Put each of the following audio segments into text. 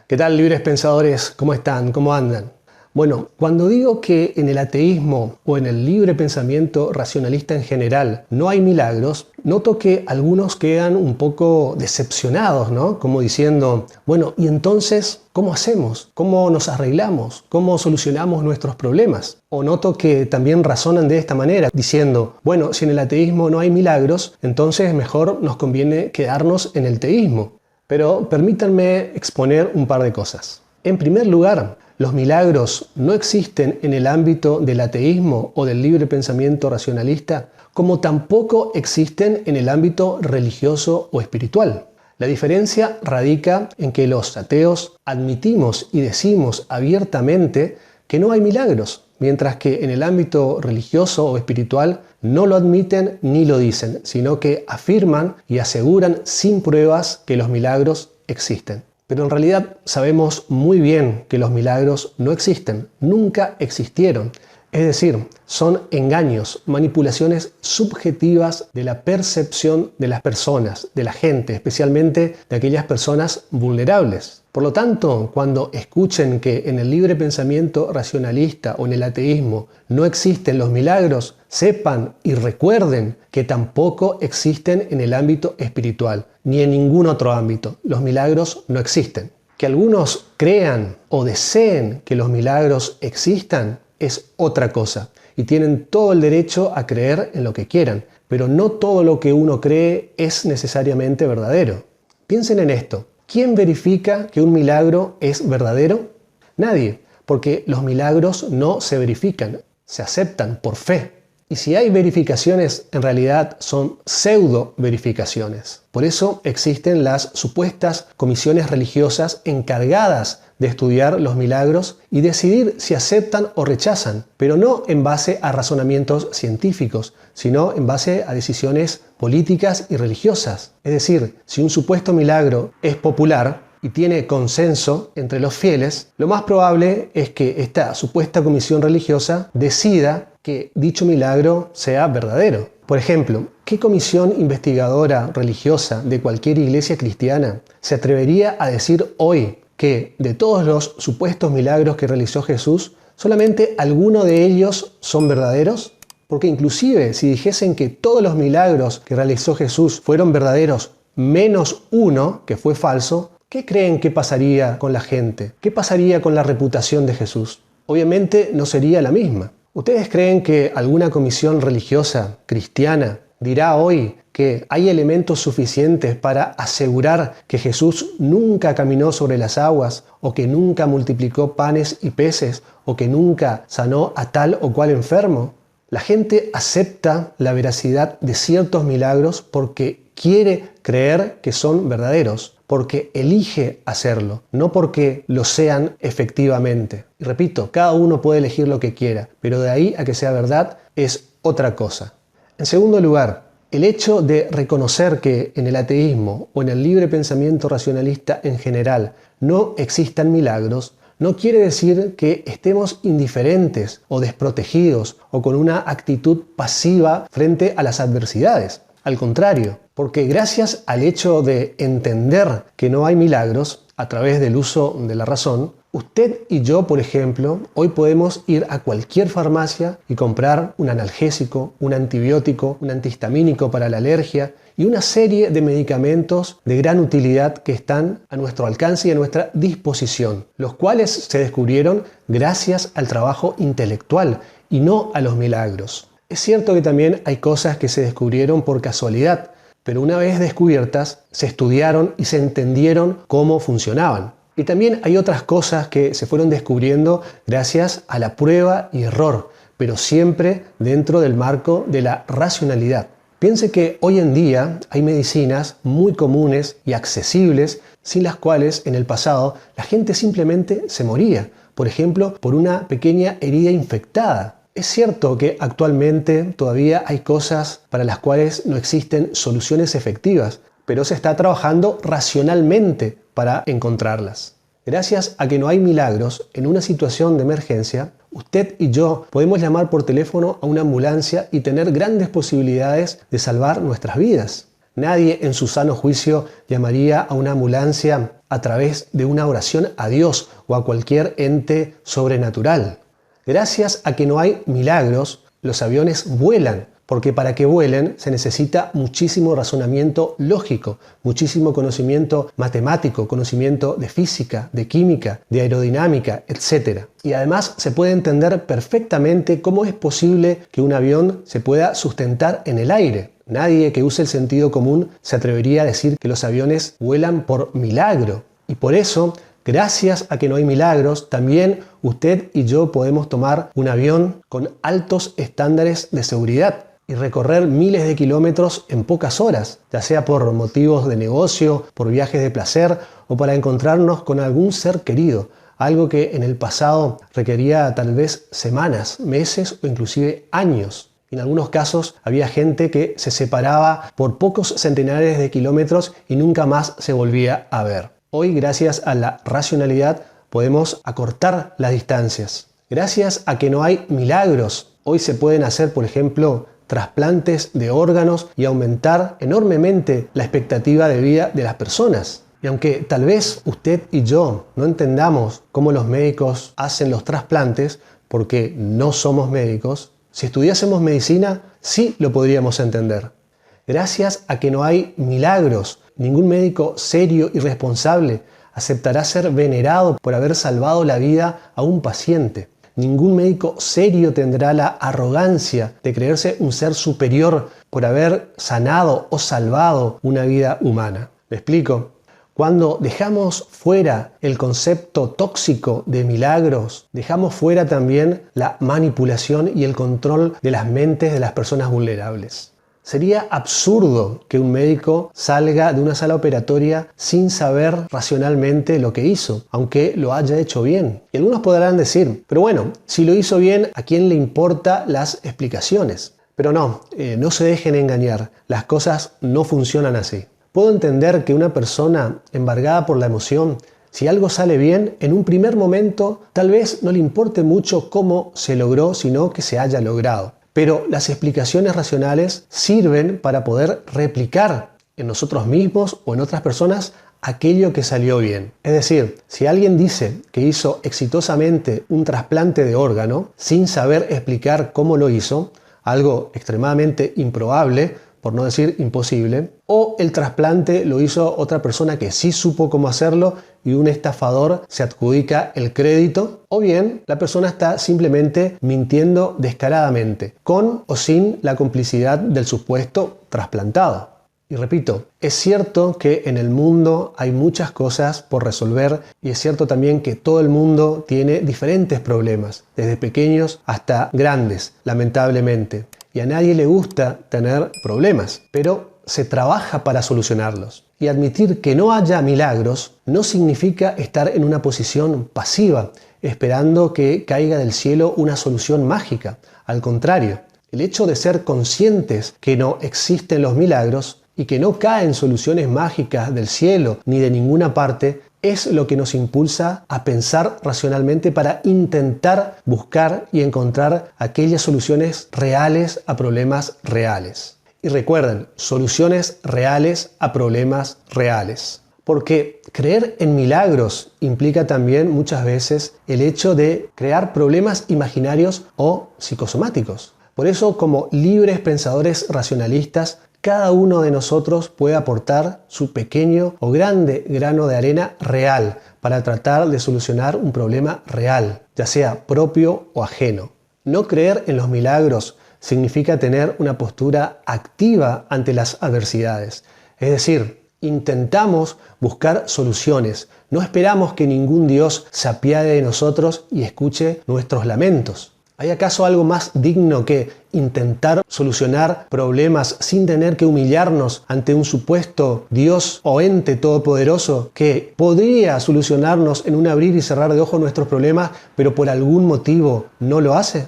¿Qué tal, libres pensadores? ¿Cómo están? ¿Cómo andan? Bueno, cuando digo que en el ateísmo o en el libre pensamiento racionalista en general no hay milagros, noto que algunos quedan un poco decepcionados, ¿no? Como diciendo, bueno, ¿y entonces cómo hacemos? ¿Cómo nos arreglamos? ¿Cómo solucionamos nuestros problemas? O noto que también razonan de esta manera, diciendo, bueno, si en el ateísmo no hay milagros, entonces mejor nos conviene quedarnos en el teísmo. Pero permítanme exponer un par de cosas. En primer lugar, los milagros no existen en el ámbito del ateísmo o del libre pensamiento racionalista, como tampoco existen en el ámbito religioso o espiritual. La diferencia radica en que los ateos admitimos y decimos abiertamente que no hay milagros, mientras que en el ámbito religioso o espiritual no lo admiten ni lo dicen, sino que afirman y aseguran sin pruebas que los milagros existen. Pero en realidad sabemos muy bien que los milagros no existen, nunca existieron. Es decir, son engaños, manipulaciones subjetivas de la percepción de las personas, de la gente, especialmente de aquellas personas vulnerables. Por lo tanto, cuando escuchen que en el libre pensamiento racionalista o en el ateísmo no existen los milagros, sepan y recuerden que tampoco existen en el ámbito espiritual, ni en ningún otro ámbito. Los milagros no existen. Que algunos crean o deseen que los milagros existan es otra cosa, y tienen todo el derecho a creer en lo que quieran, pero no todo lo que uno cree es necesariamente verdadero. Piensen en esto. ¿Quién verifica que un milagro es verdadero? Nadie, porque los milagros no se verifican, se aceptan por fe. Y si hay verificaciones, en realidad son pseudo verificaciones. Por eso existen las supuestas comisiones religiosas encargadas de estudiar los milagros y decidir si aceptan o rechazan, pero no en base a razonamientos científicos, sino en base a decisiones políticas y religiosas. Es decir, si un supuesto milagro es popular y tiene consenso entre los fieles, lo más probable es que esta supuesta comisión religiosa decida que dicho milagro sea verdadero. Por ejemplo, ¿qué comisión investigadora religiosa de cualquier iglesia cristiana se atrevería a decir hoy que de todos los supuestos milagros que realizó Jesús, solamente algunos de ellos son verdaderos? Porque inclusive si dijesen que todos los milagros que realizó Jesús fueron verdaderos, menos uno que fue falso, ¿qué creen que pasaría con la gente? ¿Qué pasaría con la reputación de Jesús? Obviamente no sería la misma. ¿Ustedes creen que alguna comisión religiosa cristiana dirá hoy que hay elementos suficientes para asegurar que Jesús nunca caminó sobre las aguas, o que nunca multiplicó panes y peces, o que nunca sanó a tal o cual enfermo? La gente acepta la veracidad de ciertos milagros porque quiere creer que son verdaderos, porque elige hacerlo, no porque lo sean efectivamente. Y repito, cada uno puede elegir lo que quiera, pero de ahí a que sea verdad es otra cosa. En segundo lugar, el hecho de reconocer que en el ateísmo o en el libre pensamiento racionalista en general no existan milagros, no quiere decir que estemos indiferentes o desprotegidos o con una actitud pasiva frente a las adversidades. Al contrario, porque gracias al hecho de entender que no hay milagros a través del uso de la razón, usted y yo, por ejemplo, hoy podemos ir a cualquier farmacia y comprar un analgésico, un antibiótico, un antihistamínico para la alergia y una serie de medicamentos de gran utilidad que están a nuestro alcance y a nuestra disposición, los cuales se descubrieron gracias al trabajo intelectual y no a los milagros. Es cierto que también hay cosas que se descubrieron por casualidad, pero una vez descubiertas, se estudiaron y se entendieron cómo funcionaban. Y también hay otras cosas que se fueron descubriendo gracias a la prueba y error, pero siempre dentro del marco de la racionalidad. Piense que hoy en día hay medicinas muy comunes y accesibles sin las cuales en el pasado la gente simplemente se moría. Por ejemplo, por una pequeña herida infectada. Es cierto que actualmente todavía hay cosas para las cuales no existen soluciones efectivas, pero se está trabajando racionalmente para encontrarlas. Gracias a que no hay milagros en una situación de emergencia, usted y yo podemos llamar por teléfono a una ambulancia y tener grandes posibilidades de salvar nuestras vidas. Nadie en su sano juicio llamaría a una ambulancia a través de una oración a Dios o a cualquier ente sobrenatural. Gracias a que no hay milagros, los aviones vuelan, porque para que vuelen se necesita muchísimo razonamiento lógico, muchísimo conocimiento matemático, conocimiento de física, de química, de aerodinámica, etc. Y además se puede entender perfectamente cómo es posible que un avión se pueda sustentar en el aire. Nadie que use el sentido común se atrevería a decir que los aviones vuelan por milagro. Y por eso, gracias a que no hay milagros, también usted y yo podemos tomar un avión con altos estándares de seguridad y recorrer miles de kilómetros en pocas horas, ya sea por motivos de negocio, por viajes de placer o para encontrarnos con algún ser querido, algo que en el pasado requería tal vez semanas, meses o inclusive años. En algunos casos había gente que se separaba por pocos centenares de kilómetros y nunca más se volvía a ver. Hoy, gracias a la racionalidad, podemos acortar las distancias. Gracias a que no hay milagros, hoy se pueden hacer, por ejemplo, trasplantes de órganos y aumentar enormemente la expectativa de vida de las personas. Y aunque tal vez usted y yo no entendamos cómo los médicos hacen los trasplantes, porque no somos médicos, si estudiásemos medicina sí lo podríamos entender. Gracias a que no hay milagros, ningún médico serio y responsable aceptará ser venerado por haber salvado la vida a un paciente. Ningún médico serio tendrá la arrogancia de creerse un ser superior por haber sanado o salvado una vida humana. ¿Me explico? Cuando dejamos fuera el concepto tóxico de milagros, dejamos fuera también la manipulación y el control de las mentes de las personas vulnerables. Sería absurdo que un médico salga de una sala operatoria sin saber racionalmente lo que hizo, aunque lo haya hecho bien. Y algunos podrán decir, pero bueno, si lo hizo bien, ¿a quién le importan las explicaciones? Pero no se dejen engañar, las cosas no funcionan así. Puedo entender que una persona embargada por la emoción, si algo sale bien, en un primer momento tal vez no le importe mucho cómo se logró, sino que se haya logrado. Pero las explicaciones racionales sirven para poder replicar en nosotros mismos o en otras personas aquello que salió bien. Es decir, si alguien dice que hizo exitosamente un trasplante de órgano sin saber explicar cómo lo hizo, algo extremadamente improbable, por no decir imposible, o el trasplante lo hizo otra persona que sí supo cómo hacerlo y un estafador se adjudica el crédito, o bien la persona está simplemente mintiendo descaradamente, con o sin la complicidad del supuesto trasplantado. Y repito, es cierto que en el mundo hay muchas cosas por resolver y es cierto también que todo el mundo tiene diferentes problemas, desde pequeños hasta grandes, lamentablemente. Y a nadie le gusta tener problemas, pero se trabaja para solucionarlos. Y admitir que no haya milagros no significa estar en una posición pasiva, esperando que caiga del cielo una solución mágica. Al contrario, el hecho de ser conscientes que no existen los milagros y que no caen soluciones mágicas del cielo ni de ninguna parte es lo que nos impulsa a pensar racionalmente para intentar buscar y encontrar aquellas soluciones reales a problemas reales. Y recuerden, soluciones reales a problemas reales. Porque creer en milagros implica también muchas veces el hecho de crear problemas imaginarios o psicosomáticos. Por eso, como libres pensadores racionalistas, cada uno de nosotros puede aportar su pequeño o grande grano de arena real para tratar de solucionar un problema real, ya sea propio o ajeno. No creer en los milagros significa tener una postura activa ante las adversidades. Es decir, intentamos buscar soluciones. No esperamos que ningún Dios se apiade de nosotros y escuche nuestros lamentos. ¿Hay acaso algo más digno que intentar solucionar problemas sin tener que humillarnos ante un supuesto Dios o ente todopoderoso que podría solucionarnos en un abrir y cerrar de ojos nuestros problemas, pero por algún motivo no lo hace?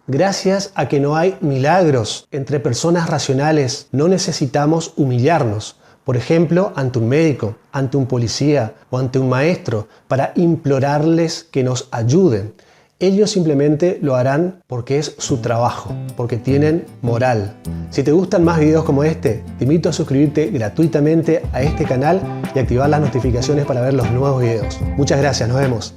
Gracias a que no hay milagros entre personas racionales, no necesitamos humillarnos. Por ejemplo, ante un médico, ante un policía o ante un maestro, para implorarles que nos ayuden. Ellos simplemente lo harán porque es su trabajo, porque tienen moral. Si te gustan más videos como este, te invito a suscribirte gratuitamente a este canal y activar las notificaciones para ver los nuevos videos. Muchas gracias, nos vemos.